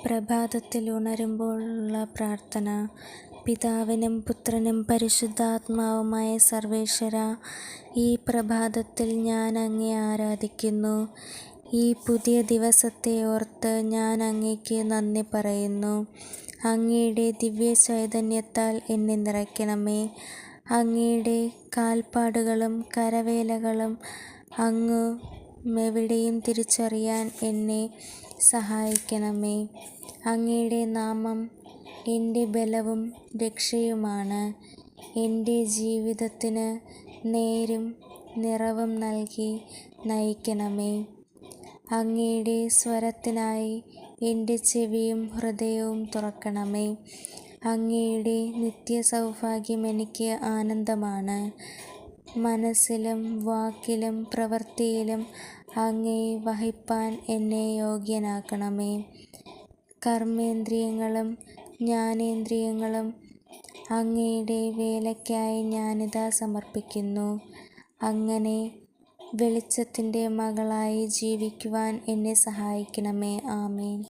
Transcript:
പ്രഭാതത്തിൽ ഉണരുമ്പോഴുള്ള പ്രാർത്ഥന. പിതാവിനും പുത്രനും പരിശുദ്ധാത്മാവുമായ സർവേശ്വരാ, ഈ പ്രഭാതത്തിൽ ഞാൻ അങ്ങയെ ആരാധിക്കുന്നു. ഈ പുതിയ ദിവസത്തെ ഓർത്ത് ഞാൻ അങ്ങയ്ക്ക് നന്ദി പറയുന്നു. അങ്ങയുടെ ദിവ്യ ചൈതന്യത്താൽ എന്നെ നിറയ്ക്കണമേ. അങ്ങയുടെ കാൽപ്പാടുകളും കരവേലകളും അങ്ങുമെവിടെയും തിരിച്ചറിയാൻ എന്നെ സഹായിക്കണമേ. അങ്ങയുടെ നാമം എൻ്റെ ബലവും രക്ഷയുമാണ്. എൻ്റെ ജീവിതത്തിന് നേരും നിറവും നൽകി നയിക്കണമേ. അങ്ങയുടെ സ്വരത്തിനായി എൻ്റെ ചെവിയും ഹൃദയവും തുറക്കണമേ. അങ്ങയുടെ നിത്യസൗഭാഗ്യം എനിക്ക് ആനന്ദമാണ്. മനസ്സിലും വാക്കിലും പ്രവൃത്തിയിലും അങ്ങയെ വഹിപ്പാൻ എന്നെ യോഗ്യനാക്കണമേ. കർമ്മേന്ദ്രിയങ്ങളും ജ്ഞാനേന്ദ്രിയങ്ങളും അങ്ങയുടെ വേലയ്ക്കായി ഞാനിതാ സമർപ്പിക്കുന്നു. അങ്ങനെ വെളിച്ചത്തിൻ്റെ മകളായി ജീവിക്കുവാൻ എന്നെ സഹായിക്കണമേ. ആമേൻ.